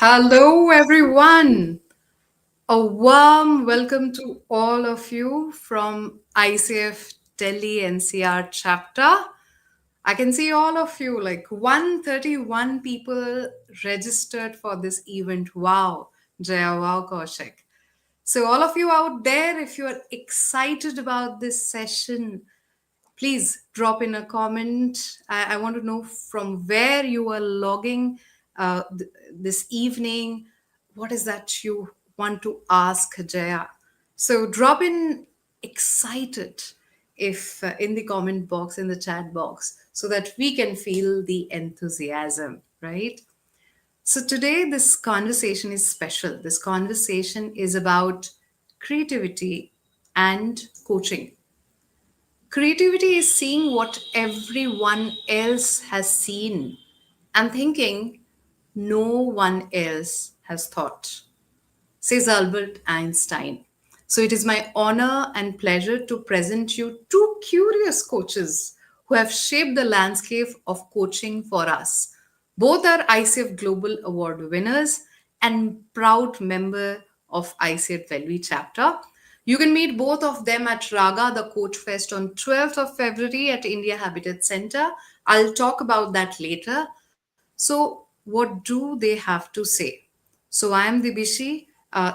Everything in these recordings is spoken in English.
Hello, everyone. A warm welcome to all of you from ICF Delhi NCR chapter. I can see all of you, like 131 people registered for this event. Wow, Jaya, wow, Koushik. So, all of you out there, if you are excited about this session, please drop in a comment. I want to know from where you are logging this evening. What is that you want to ask Jaya? So drop in excited if in the comment box, in the chat box, so that we can feel the enthusiasm, right? So today, this conversation is special. This conversation is about creativity and coaching. Creativity is seeing what everyone else has seen and thinking no one else has thought, says Albert Einstein. So it is my honor and pleasure to present you two curious coaches who have shaped the landscape of coaching for us. Both are ICF Global Award winners and proud member of ICF Delhi chapter. You can meet both of them at RAGA, the Coach Fest on 12th of February at India Habitat Center. I'll talk about that later. So, what do they have to say? So, I am Debeshi,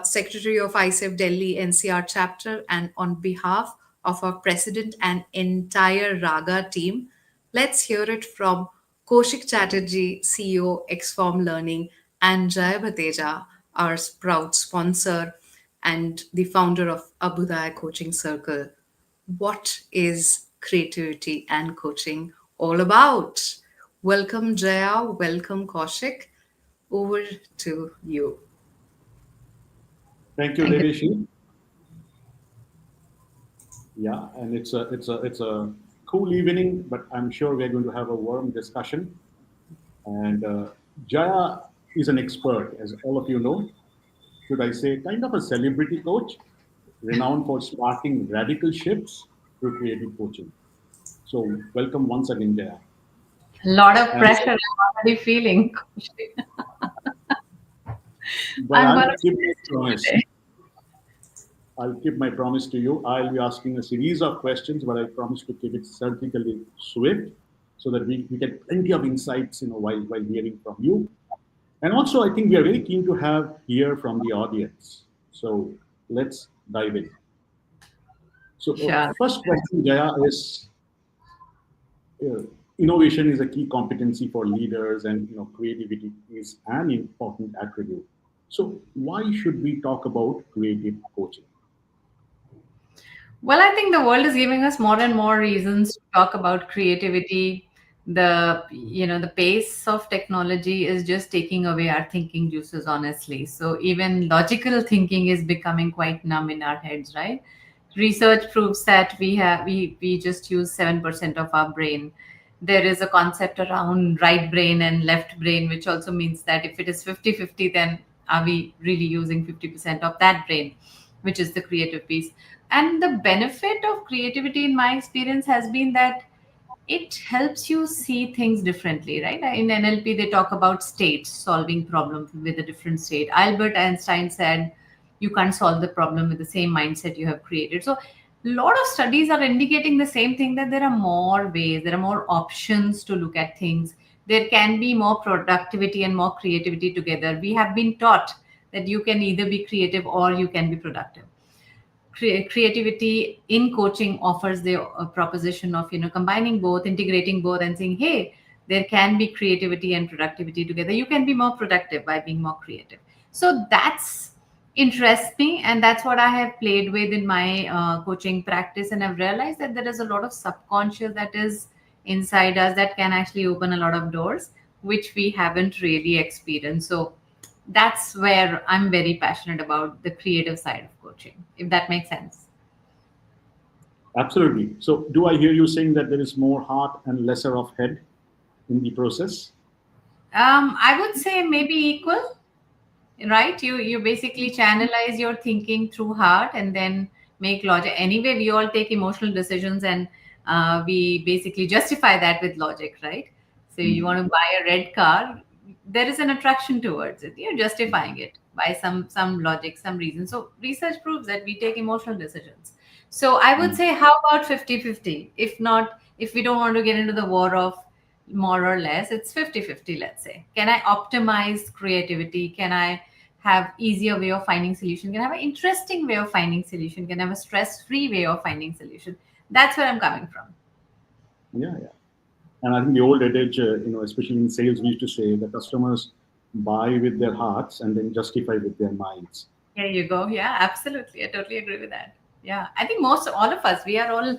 Secretary of ICF Delhi NCR chapter, and on behalf of our president and entire RAGA team, let's hear it from Koushik Chatterjee, CEO, Xform Learning, and Jaya Bhateja, our proud sponsor and the founder of Abudaya Coaching Circle. What is creativity and coaching all about? Welcome, Jaya. Welcome, Koushik. Over to you. Thank you, Thank you. Debeshi. Yeah, and it's a cool evening, but I'm sure we're going to have a warm discussion. And Jaya is an expert, as all of you know. Should I say, kind of a celebrity coach, renowned for sparking radical shifts through creative coaching. So, welcome once again, Jaya. A lot of And pressure I'm already feeling. but I'm going I'll to keep my miss you promise. today. I'll keep my promise to you. I'll be asking a series of questions, but I promise to keep it surgically swift so that we get plenty of insights, while hearing from you. And also, I think we are very keen to have hear from the audience. So let's dive in. So Sure. first question, Jaya, is uh, innovation is a key competency for leaders, and creativity is an important attribute. So why should we talk about creative coaching? Well, I think the world is giving us more and more reasons to talk about creativity. The pace of technology is just taking away our thinking juices, honestly. So even logical thinking is becoming quite numb in our heads, right? Research proves that we just use 7% of our brain. There is a concept around right brain and left brain, which also means that if it is 50-50, then are we really using 50% of that brain, which is the creative piece? And the benefit of creativity, in my experience, has been that it helps you see things differently, right? In NLP, they talk about states, solving problems with a different state. Albert Einstein said, you can't solve the problem with the same mindset you have created. So, a lot of studies are indicating the same thing, that there are more ways, there are more options to look at things. There can be more productivity and more creativity together. We have been taught that you can either be creative or you can be productive. Creativity in coaching offers the proposition of combining both, integrating both, and saying, hey, there can be creativity and productivity together. You can be more productive by being more creative. So that's interests me, and that's what I have played with in my coaching practice. And I've realized that there is a lot of subconscious that is inside us that can actually open a lot of doors which we haven't really experienced. So that's where I'm very passionate about the creative side of coaching, if that makes sense. Absolutely. So do I hear you saying that there is more heart and lesser of head in the process? I would say maybe equal, right? You basically channelize your thinking through heart and then make logic. Anyway, we all take emotional decisions, and we basically justify that with logic, right? So you Mm. want to buy a red car, there is an attraction towards it. You're justifying it by some logic, some reason. So research proves that we take emotional decisions. So I would Mm. say, how about 50-50? If not, if we don't want to get into the war of more or less, it's 50-50, let's say. Can I optimize creativity? Can I have easier way of finding solution? Can I have an interesting way of finding solution? Can I have a stress-free way of finding solution? That's where I'm coming from. Yeah, yeah. And I think the old adage, especially in sales, we used to say the customers buy with their hearts and then justify with their minds. There you go. Yeah, absolutely. I totally agree with that. Yeah, I think most all of us, we are all,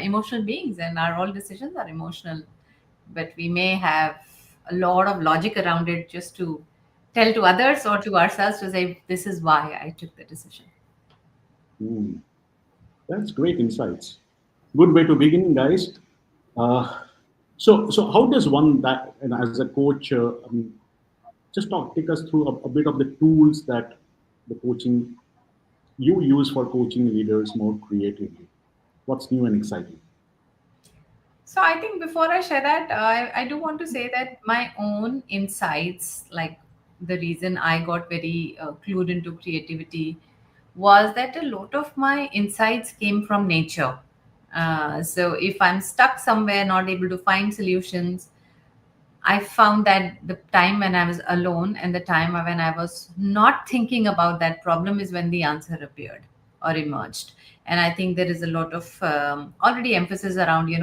emotional beings, and our all decisions are emotional. But we may have a lot of logic around it just to tell to others or to ourselves to say, "This is why I took the decision." Hmm. That's great insights. Good way to begin, guys. Uh, so how does one that, and as a coach, I mean, just take us through a bit of the tools that the coaching you use for coaching leaders more creatively. What's new and exciting? So I think before I share that, I do want to say that my own insights, like the reason I got very clued into creativity, was that a lot of my insights came from nature. So if I'm stuck somewhere, not able to find solutions, I found that the time when I was alone and the time when I was not thinking about that problem is when the answer appeared or emerged. And I think there is a lot of already emphasis around,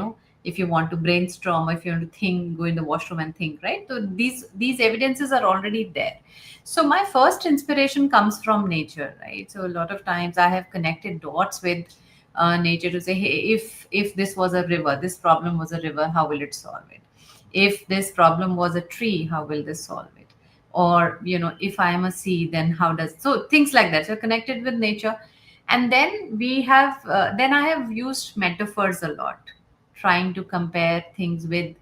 if you want to brainstorm, if you want to think, go in the washroom and think, right? So these evidences are already there. So my first inspiration comes from nature, right? So a lot of times I have connected dots with nature to say, hey, if this was a river, this problem was a river, how will it solve it? If this problem was a tree, how will this solve it? Or if I am a sea, then how does, so things like that, so connected with nature. And then we have then I have used metaphors a lot, trying to compare things with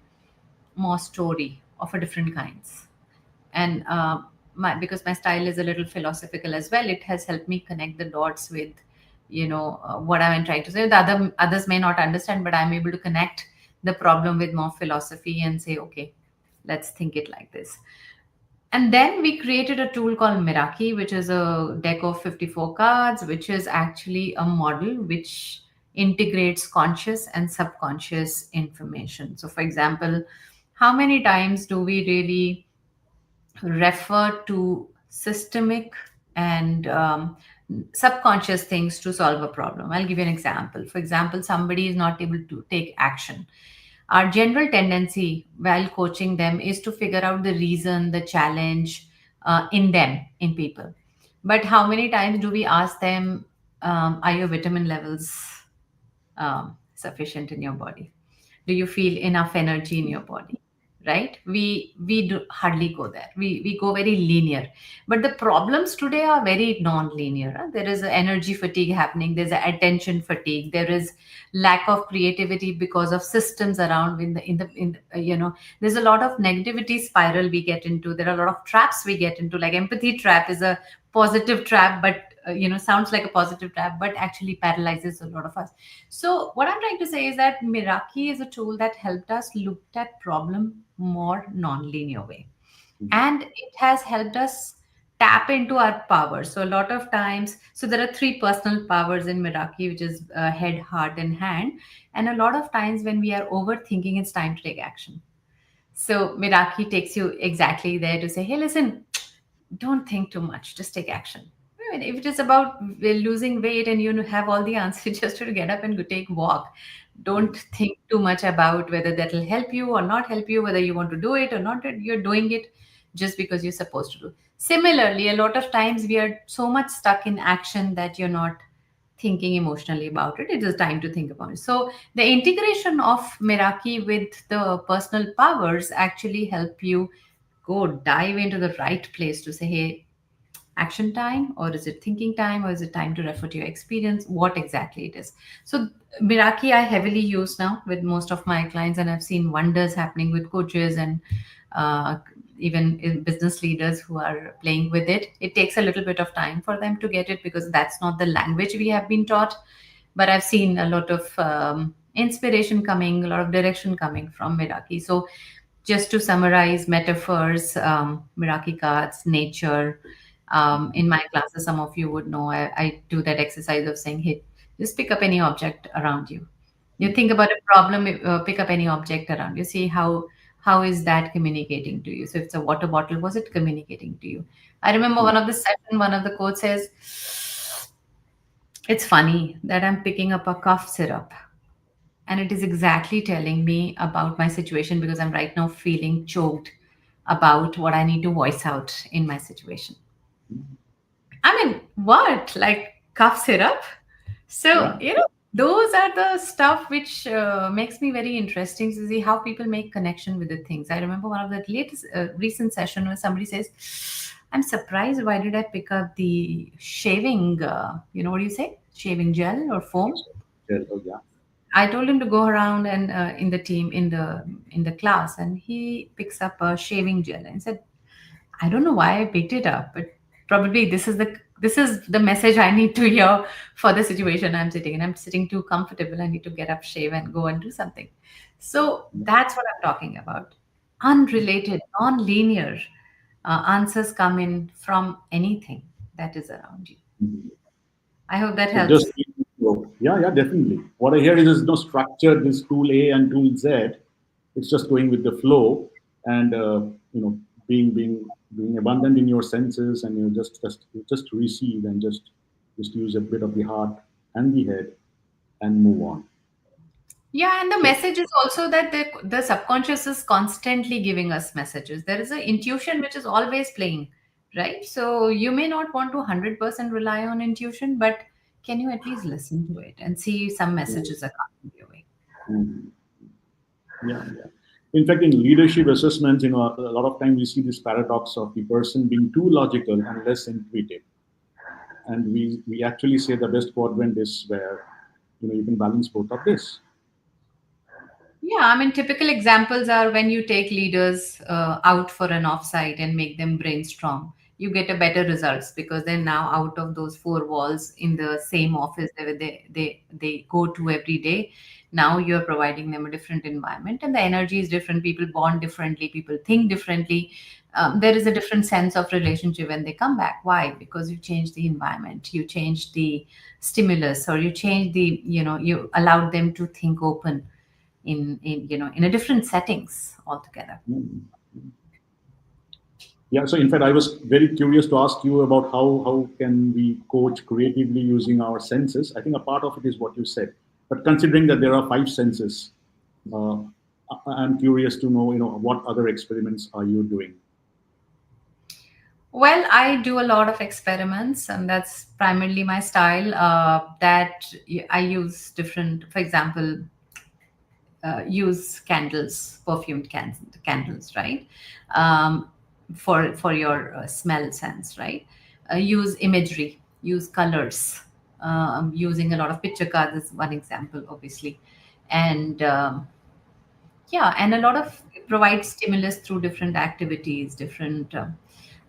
more story of a different kinds. And because my style is a little philosophical as well, it has helped me connect the dots with what I'm trying to say. The others may not understand, but I'm able to connect the problem with more philosophy and say, okay, let's think it like this. And then we created a tool called Meraki, which is a deck of 54 cards, which is actually a model which integrates conscious and subconscious information. So for example, how many times do we really refer to systemic and subconscious things to solve a problem? I'll give you an example. For example, somebody is not able to take action. Our general tendency while coaching them is to figure out the reason, the challenge in them, in people. But how many times do we ask them, are your vitamin levels sufficient in your body? Do you feel enough energy in your body? Right, we do hardly go there. We go very linear. But the problems today are very non-linear, huh? There is a energy fatigue happening, there's a attention fatigue, there is lack of creativity because of systems around in the there's a lot of negativity spiral we get into. There are a lot of traps we get into, like empathy trap is a positive trap, but sounds like a positive trap, but actually paralyzes a lot of us. So what I'm trying to say is that Meraki is a tool that helped us look at problem more non-linear way. Mhm. And it has helped us tap into our power. So a lot of times, so there are three personal powers in Meraki, which is head, heart, and hand. And a lot of times when we are overthinking, it's time to take action. So Meraki takes you exactly there to say, hey, listen, don't think too much, just take action. I mean, if it is about losing weight and you have all the answers, just to get up and go take walk. Don't think too much about whether that will help you or not help you, whether you want to do it or not. You're doing it just because you're supposed to do. Similarly, a lot of times we are so much stuck in action that you're not thinking emotionally about it. It is time to think about it. So the integration of Meraki with the personal powers actually help you go dive into the right place to say, hey, action time, or is it thinking time, or is it time to refer to your experience, what exactly it is. So Miraki I heavily use now with most of my clients, and I've seen wonders happening with coaches and uh, even in business leaders who are playing with it. It takes a little bit of time for them to get it because that's not the language we have been taught, but I've seen a lot of inspiration coming, a lot of direction coming from Miraki. So just to summarize metaphors, Miraki cards, nature. In my classes, some of you would know I do that exercise of saying, hey, just pick up any object around you. You think about a problem, pick up any object around you. See how is that communicating to you. So if it's a water bottle, was it communicating to you? I remember one of the session, one of the quotes says, it's funny that I'm picking up a cough syrup and it is exactly telling me about my situation because I'm right now feeling choked about what I need to voice out in my situation. I mean, what? Like cough syrup? So, Yeah. those are the stuff which makes me very interesting to see how people make connection with the things. I remember one of the latest recent session where somebody says, I'm surprised why did I pick up the shaving, what do you say? Shaving gel or foam? Oh, yeah. I told him to go around and in the team in the class, and he picks up a shaving gel and said, "I don't know why I picked it up, but probably this is the message I need to hear for the situation I'm sitting in. I'm sitting too comfortable. I need to get up, shave, and go and do something." So that's what I'm talking about. Unrelated, non-linear answers come in from anything that is around you. Mhm. I hope that So just helps. yeah, yeah, definitely. What I hear is there's no structure. This tool A and tool Z. It's just going with the flow, and being abundant in your senses, and just receive and just use a bit of the heart and the head and move on. Yeah, and the So message is also that the subconscious is constantly giving us messages. There is an intuition which is always playing, right? So you may not want to 100% rely on intuition, but can you at least listen to it and see some messages are coming your way? mm, yeah, yeah. In fact, in leadership assessments, a lot of time we see this paradox of the person being too logical and less intuitive. And we actually say the best quadrant is where you can balance both of this. Yeah, I mean, typical examples are when you take leaders out for an offsite and make them brainstorm, you get a better results because they're now out of those four walls in the same office they go to every day. Now you're providing them a different environment, and the energy is different. People bond differently, people think differently. There is a different sense of relationship when they come back. Why? Because you change the environment, you change the stimulus, or you change you allowed them to think open in a different settings altogether. Mm. Yeah, so in fact, I was very curious to ask you about how can we coach creatively using our senses. I think a part of it is what you said, but considering that there are five senses, uh, I'm curious to know, what other experiments are you doing? Well, I do a lot of experiments, and that's primarily my style. That I use different, for example, use candles, perfumed candles, right? Um, for your smell sense, right? Use imagery, use colors. Using a lot of picture cards is one example, obviously, and yeah, and a lot of provide stimulus through different activities, different.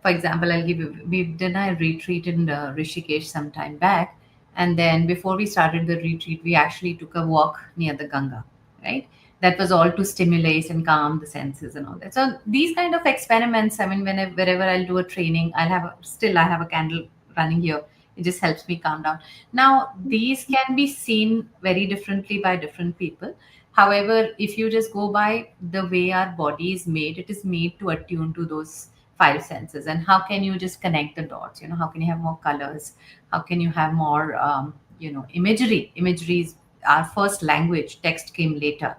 For example, I'll give you. We did a retreat in Rishikesh some time back, and then before we started the retreat, we actually took a walk near the Ganga. Right, that was all to stimulate and calm the senses and all that. So these kind of experiments. I mean, wherever I'll do a training, I have a candle running here. It just helps me calm down. Now, these can be seen very differently by different people. However, if you just go by the way our body is made, it is made to attune to those five senses. And how can you just connect the dots? How can you have more colors? How can you have more, imagery? Imagery is our first language. Text came later.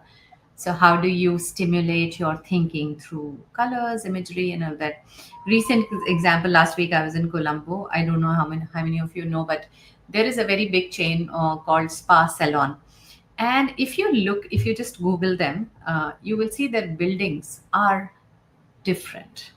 So how do you stimulate your thinking through colors, imagery, and all that? Recent example: last week I was in Colombo. I don't know how many of you know, but there is a very big chain called Spa Salon. And if you just Google them, you will see that buildings are different.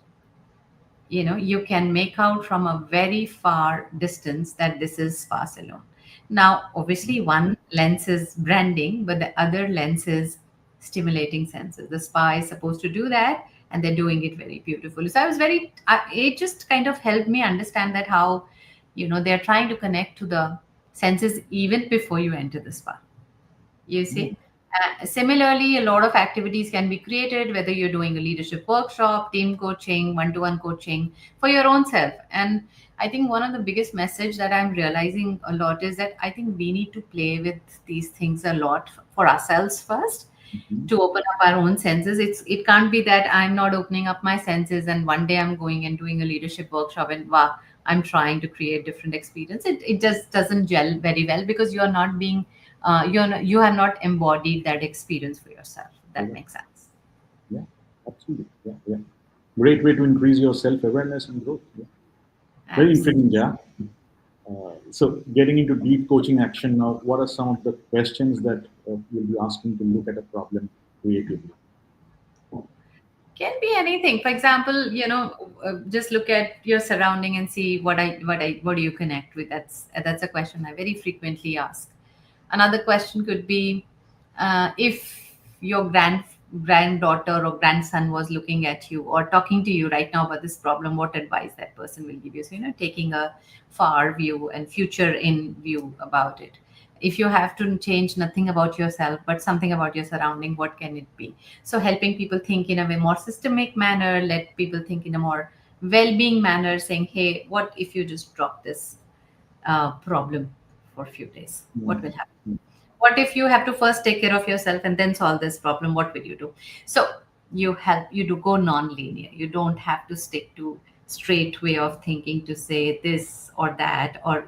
You can make out from a very far distance that this is spa salon. Now obviously one lens is branding, but the other lens is stimulating senses. The spa is supposed to do that, and they're doing it very beautifully. So it just kind of helped me understand that how they're trying to connect to the senses even before you enter the spa, you see. Similarly, a lot of activities can be created, whether you're doing a leadership workshop, team coaching, one-to-one coaching for your own self. And I think one of the biggest message that I'm realizing a lot is that I think we need to play with these things a lot for ourselves first, Mhm. to open up our own senses. It can't be that I'm not opening up my senses and one day I'm going and doing a leadership workshop and wow, I'm trying to create different experience. It just doesn't gel very well because you're not being you have not embodied that experience for yourself. That Correct. makes sense. Yeah, absolutely. Yeah, yeah. Great way to increase your self-awareness and growth. Yeah. Very intriguing, Absolutely. yeah. So getting into deep coaching action now, what are some of the questions that you'll be asking to look at a problem creatively? Can be anything. For example, just look at your surrounding and see what do you connect with. That's a question I very frequently ask. Another question could be, if your granddaughter or grandson was looking at you or talking to you right now about this problem, what advice that person will give you. So, taking a far view and future in view about it. If you have to change nothing about yourself but something about your surrounding, what can it be? So helping people think in a way more systemic manner, let people think in a more well-being manner, saying, hey, what if you just drop this problem for a few days? What will Mm. happen? What if you have to first take care of yourself and then solve this problem? What will you do? So you do go non-linear. You don't have to stick to straight way of thinking to say this or that, or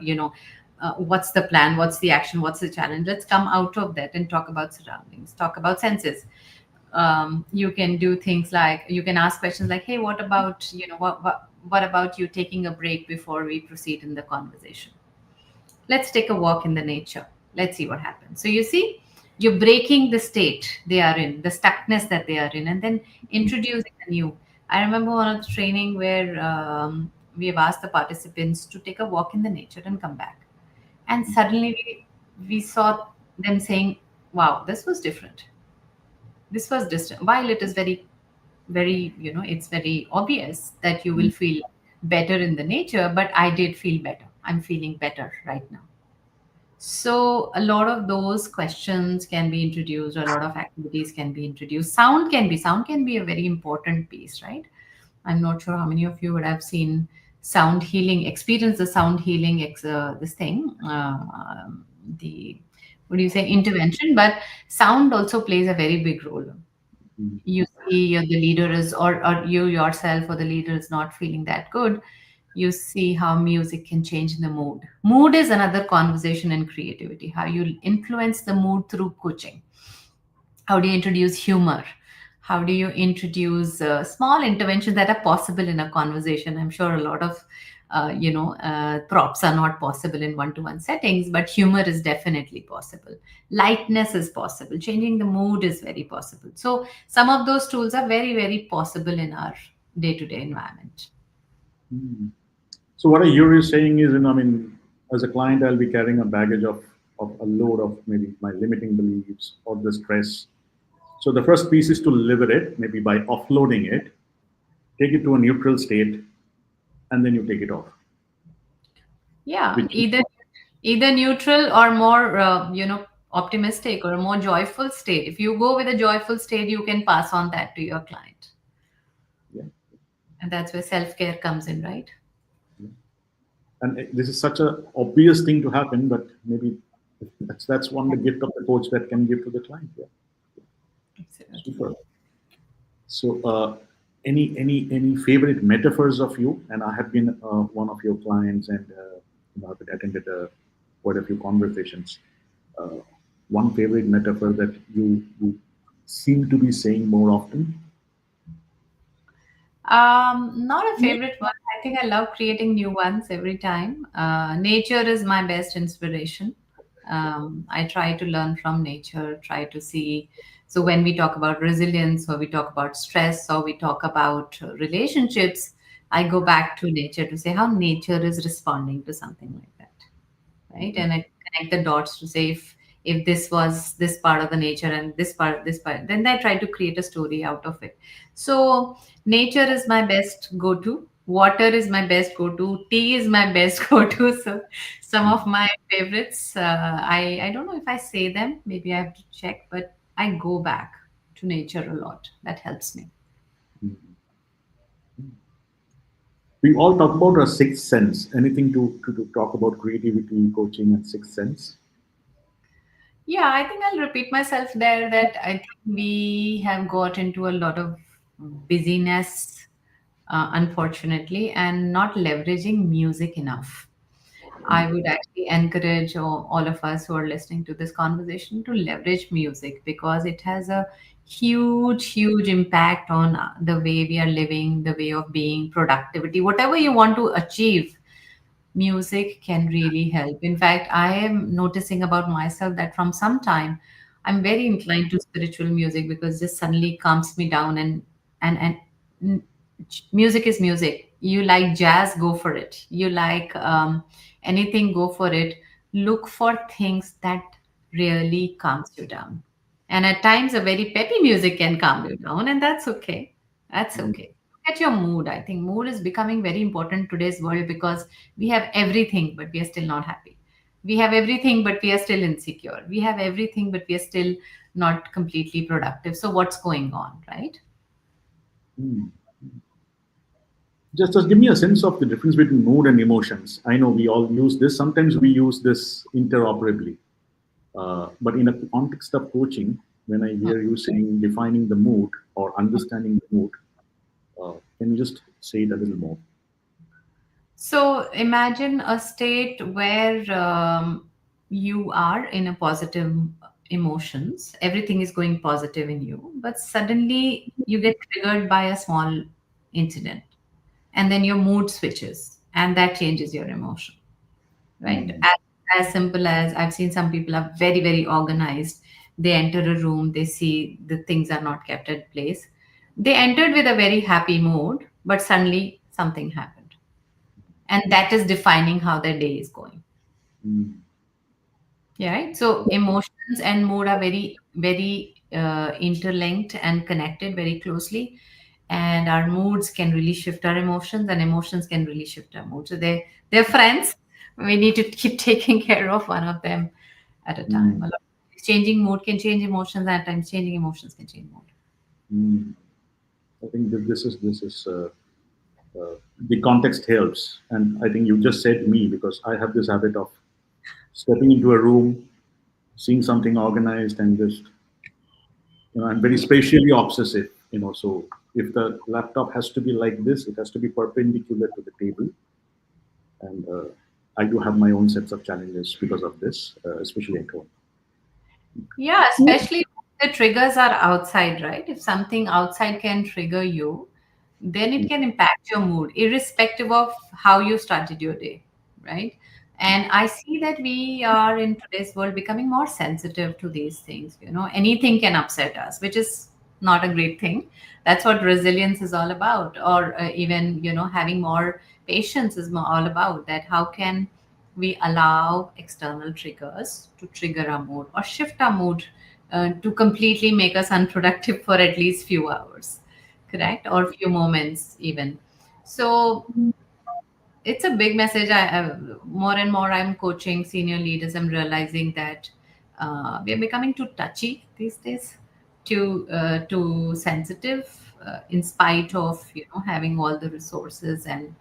what's the plan, what's the action, what's the challenge. Let's come out of that and talk about surroundings, talk about senses. You can do things like, you can ask questions like, hey, what about, what about you taking a break before we proceed in the conversation? Let's take a walk in the nature. Let's see what happens. So you see, you're breaking the state they are in, the stuckness that they are in, and then introducing a new. I remember one of the training where we have asked the participants to take a walk in the nature and come back. And suddenly we saw them saying, wow, this was different. This was distant. While it is very, very, it's very obvious that you will feel better in the nature, but I did feel better. I'm feeling better right now. So a lot of those questions can be introduced, a lot of activities can be introduced. Sound can be a very important piece, right? I'm not sure how many of you would have seen sound healing, experience the sound healing, this thing, the what do you say, intervention, but sound also plays a very big role. Mm. You see the leader is, or you yourself or the leader is not feeling that good, you see how music can change the mood is another conversation in creativity, how you influence the mood through coaching. How do you introduce humor? How do you introduce small interventions that are possible in a conversation? I'm sure a lot of props are not possible in one-to-one settings, but humor is definitely possible. Lightness is possible. Changing the mood is very possible. So some of those tools are very, very possible in our day-to-day environment. Mm. So what you're saying is, I mean, as a client, I'll be carrying a baggage of a load of maybe my limiting beliefs or the stress. So the first piece is to liberate, maybe by offloading it, take it to a neutral state, and then you take it off. Yeah, Which either neutral or more optimistic or a more joyful state. If you go with a joyful state, you can pass on that to your client. yeah, And that's where self-care comes in, right? yeah. And this is such a obvious thing to happen, but maybe that's one the gift of the coach that can give to the client. Yeah, Absolutely. super. So, any favorite metaphors of you? And I have been one of your clients, and I've attended quite a few conversations. Uh, One favorite metaphor that you seem to be saying more often. Not a favorite one. I think I love creating new ones every time. Nature is my best inspiration. I try to learn from nature, try to see. So, when we talk about resilience, or we talk about stress, or we talk about relationships, I go back to nature to say how nature is responding to something like that, right? Mhm. And I connect the dots to say, if this was this part of the nature and this part, then I try to create a story out of it. So nature is my best go-to, water is my best go-to, tea is my best go-to. So some of my favorites, I don't know if I say them, maybe I have to check, but I go back to nature a lot. That helps me. We all talk about our sixth sense. Anything to talk about creativity, coaching, and sixth sense? Yeah, I think I'll repeat myself there that I think we have got into a lot of busyness, unfortunately, and not leveraging music enough. I would actually encourage all of us who are listening to this conversation to leverage music because it has a huge, huge impact on the way we are living, the way of being, productivity, whatever you want to achieve. Music can really help. In fact, I am noticing about myself that from some time I'm very inclined to spiritual music because just suddenly calms me down and n- music is music. You like jazz, go for it. You like anything, go for it. Look for things that really calms you down. And at times, a very peppy music can calm you down, and that's okay. That's Mm, okay. Look at your mood. I think mood is becoming very important in today's world because we have everything, but we are still not happy. We have everything, but we are still insecure. We have everything, but we are still not completely productive. So, what's going on, right? mm. Just give me a sense of the difference between mood and emotions. I know we all use this. Sometimes we use this interoperably. But in a context of coaching, when I hear you saying defining the mood or understanding the mood, can you just say it a little more? So imagine a state where you are in a positive emotions, everything is going positive in you, but suddenly you get triggered by a small incident, and then your mood switches, and that changes your emotion, right? Mm, As simple as I've seen some people are very, very organized. They enter a room, they see the things are not kept at place. They entered with a very happy mood, but suddenly something happened and that is defining how their day is going. mm, Yeah, right. So emotions and mood are very, very interlinked and connected very closely, and our moods can really shift our emotions, and emotions can really shift our mood. So they're friends. We need to keep taking care of one of them at a time. A mm, lot changing mood can change emotions, and at times changing emotions can change mood. mm. I think that this is the context helps, and I think you just said me because I have this habit of stepping into a room, seeing something organized, and just I'm very spatially obsessive. So if the laptop has to be like this, it has to be perpendicular to the table, and I do have my own sets of challenges because of this, especially at home. Yeah, especially if the triggers are outside, right? If something outside can trigger you, then it can impact your mood, irrespective of how you started your day, right? And I see that we are in today's world becoming more sensitive to these things. Anything can upset us, which is not a great thing. That's what resilience is all about, or even having more patience is all about. That how can we allow external triggers to trigger our mood or shift our mood to completely make us unproductive for at least few hours, correct, or few moments even. So it's a big message. More and more I'm coaching senior leaders. I'm realizing that we are becoming too touchy these days, too sensitive, in spite of having all the resources. And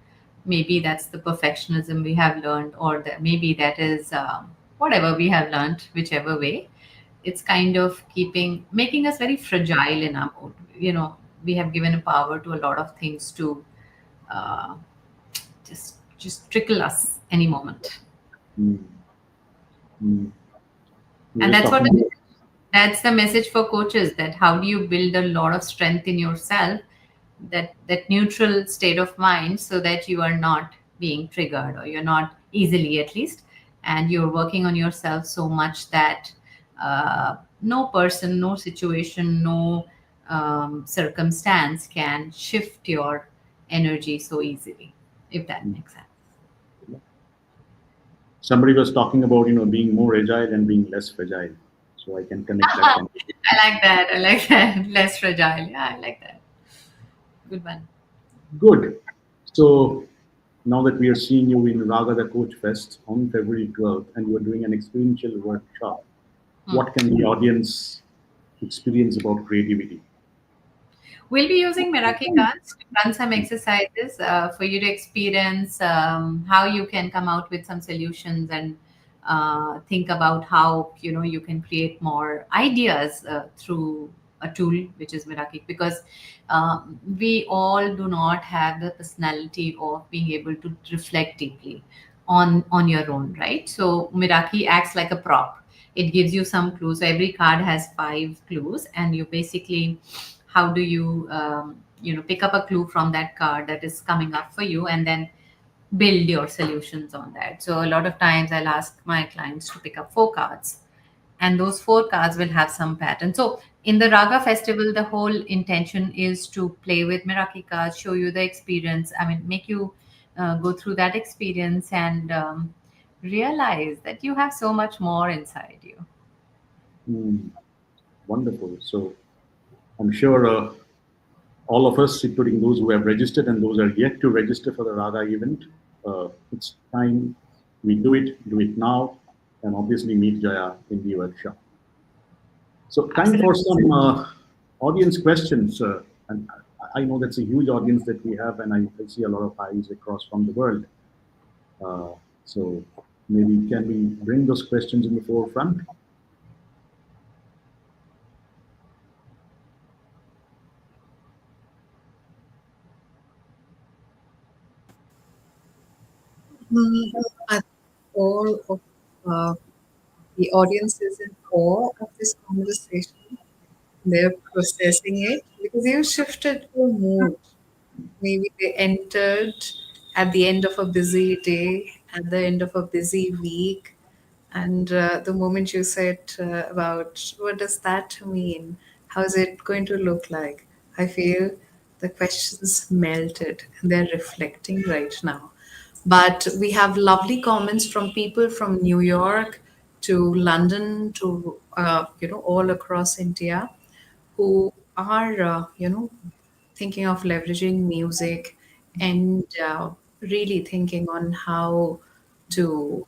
maybe that's the perfectionism we have learned, or that maybe that is whatever we have learned, whichever way. It's kind of making us very fragile in our mood. We have given a power to a lot of things to uh, just trickle us any moment. Mm, mm. We're And just that's what talking about. that's the message for coaches, that how do you build a lot of strength in yourself, that neutral state of mind, so that you are not being triggered, or you're not easily, at least, and you're working on yourself so much that no person, no situation, no circumstance can shift your energy so easily, if that Mm. makes sense. Somebody was talking about being more agile and being less fragile, so I can connect that conversation. I like that. I like that. Less fragile. Yeah, I like that. Good one. Good. So now that we are seeing you in Raga the Coach Fest on February 12th, and you are doing an experiential workshop, Hmm. what can the audience experience about creativity. We'll be using Meraki cards to run some exercises for you to experience how you can come out with some solutions and think about how you can create more ideas through a tool which is Meraki, because we all do not have the personality of being able to reflect deeply on your own, right? So Meraki acts like a prop. It gives you some clues. So every card has 5 clues, and you basically, how do you pick up a clue from that card that is coming up for you, and then build your solutions on that. So a lot of times I'll ask my clients to pick up 4 cards, and those 4 cards will have some pattern. So in the Raga festival, the whole intention is to play with Meraki cards, show you the experience. I mean, make you go through that experience and realize that you have so much more inside you. Hmm, wonderful. So I'm sure all of us, including those who have registered and those who are yet to register for the Raga event, it's time we do it now, and obviously meet Jaya in the workshop. So, time for Absolutely. some audience questions. And I know that's a huge audience that we have, and I see a lot of eyes across from the world. Uh, so, maybe can we bring those questions in the forefront? I think all of uh, the audience is in awe of this conversation. They're processing it because you shifted your mood. Maybe they entered at the end of a busy day, at the end of a busy week, and the moment you said about what does that mean, how is it going to look like, I feel the questions melted and they're reflecting right now. But we have lovely comments from people from New York to London to all across India who are thinking of leveraging music and really thinking on how to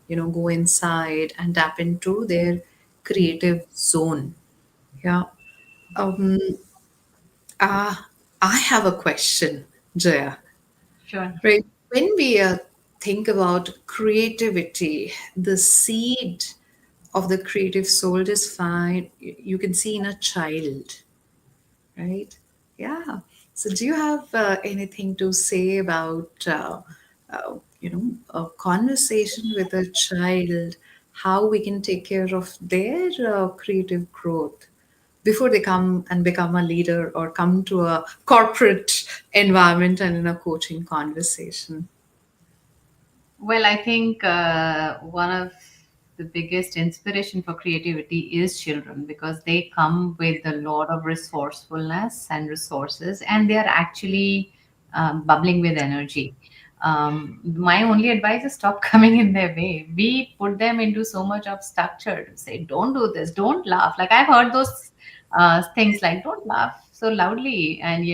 go inside and tap into their creative zone. Yeah. um uh, I have a question, Jaya. Sure. Right, when we think about creativity, the seed of the creative soul is fine, you can see in a child, right? Yeah. So, do you have anything to say about, a conversation with a child, how we can take care of their creative growth before they come and become a leader or come to a corporate environment and in a coaching conversation? Well, I think one of the biggest inspiration for creativity is children, because they come with a lot of resourcefulness and resources, and they are actually bubbling with energy. My only advice is stop coming in their way. We put them into so much of structure to say, don't do this, don't laugh. Like I've heard those things like, don't laugh so loudly, and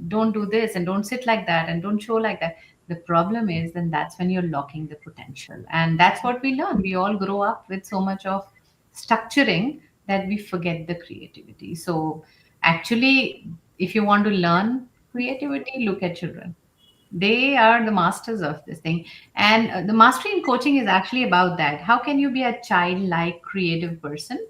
don't do this, and don't sit like that, and don't show like that. The problem is, then that's when you're locking the potential. And that's what we learn. We all grow up with so much of structuring that we forget the creativity. So, actually, if you want to learn creativity, look at children. They are the masters of this thing. And the mastery in coaching is actually about that. How can you be a childlike creative person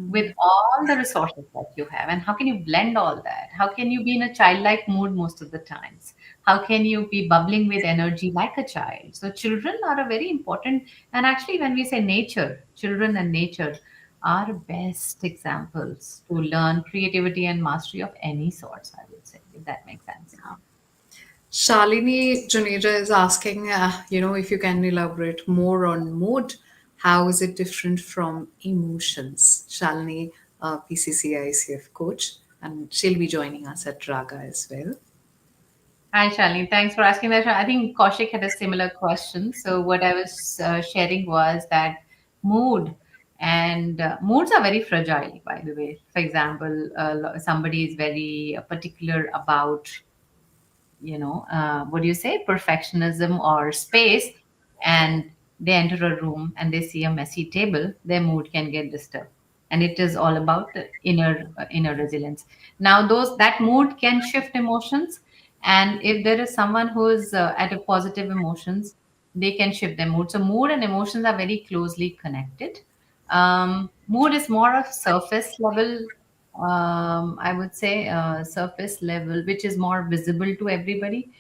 with all the resources that you have, and how can you blend all that? How can you be in a childlike mood most of the times? How can you be bubbling with energy like a child? So children are a very important, and actually when we say nature, children and nature are best examples to learn creativity and mastery of any sorts, I would say, if that makes sense. Shalini Juneja is asking, if you can elaborate more on mood. How is it different from emotions? Shalini, PCC ICF coach, and she'll be joining us at Raga as well. Hi, Shalini. Thanks for asking that. I think Kaushik had a similar question. So, what I was sharing was that mood and moods are very fragile, by the way. For example, somebody is very particular about, what do you say, perfectionism or space, and they enter a room and they see a messy table, their mood can get disturbed. and it is all about the inner resilience. Now, those that mood can shift emotions, and if there is someone who is at a positive emotions, they can shift their mood. So mood and emotions are very closely connected. Mood is more of surface level, I would say, surface level, which is more visible to everybody.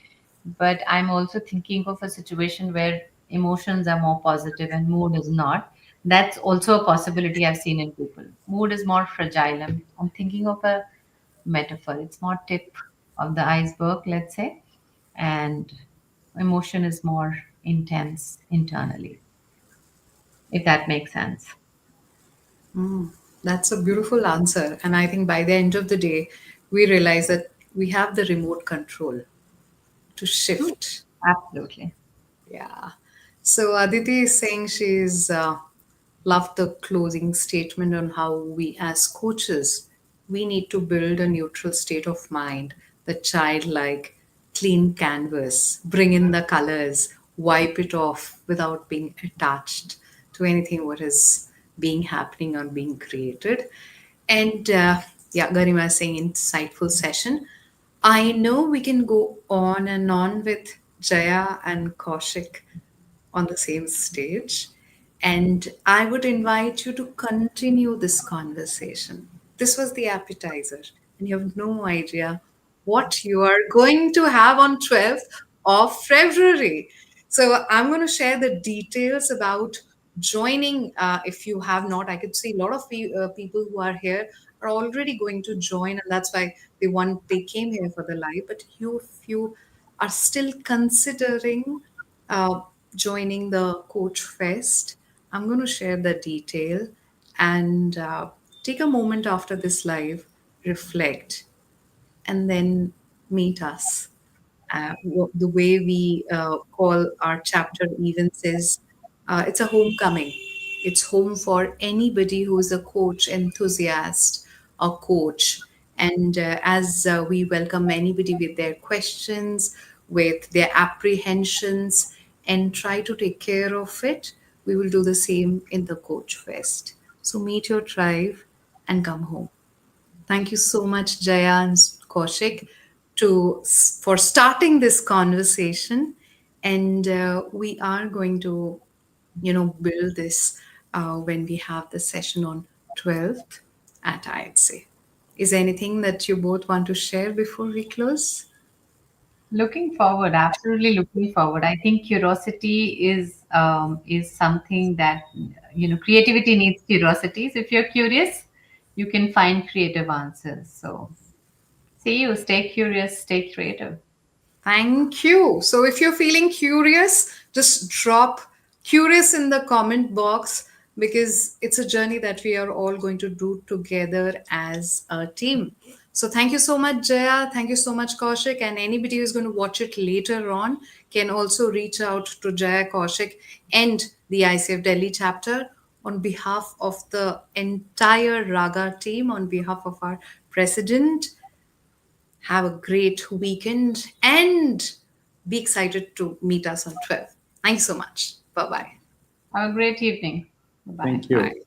But I'm also thinking of a situation where emotions are more positive and mood is not. That's also a possibility I've seen in people. Mood is more fragile. I'm thinking of a metaphor. It's more tip of the iceberg, let's say, and emotion is more intense internally, if that makes sense. That's a beautiful answer. And I think by the end of the day, we realize that we have the remote control to True. shift. Absolutely. Yeah. So Aditi is saying she's loved the closing statement on how we as coaches we need to build a neutral state of mind, the childlike, clean canvas, bring in the colors, wipe it off without being attached to anything what is being happening or being created. And yeah, Garima is saying insightful session. I know we can go on and on with Jaya and Kaushik on the same stage. And I would invite you to continue this conversation. This was the appetizer, and you have no idea what you are going to have on 12th of February. So I'm going to share the details about joining. If you have not, I could see a lot of people who are here are already going to join, and that's why they came here for the live. But if you are still considering uh, joining the Coach Fest, I'm going to share the detail and take a moment after this live, reflect, and then meet us. The way we call our chapter events is it's a homecoming. It's home for anybody who is a coach enthusiast, a coach. And as we welcome anybody with their questions, with their apprehensions, and try to take care of it, we will do the same in the Coach Fest. So meet your tribe and come home. Thank you so much, Jaya and Kaushik, for starting this conversation. And we are going to, build this when we have the session on 12th at I'd say. Is there anything that you both want to share before we close? Looking forward, absolutely looking forward. I think curiosity is something that, creativity needs curiosity. So if you're curious, you can find creative answers. So see you. Stay curious. Stay creative. Thank you. So if you're feeling curious, just drop curious in the comment box because it's a journey that we are all going to do together as a team. So thank you so much, Jaya. Thank you so much, Kaushik. And anybody who's going to watch it later on can also reach out to Jaya, Kaushik, and the ICF Delhi chapter on behalf of the entire RAGA team, on behalf of our president. Have a great weekend and be excited to meet us on 12. Thanks so much. Bye bye. Have a great evening. Bye bye. Thank Bye. you.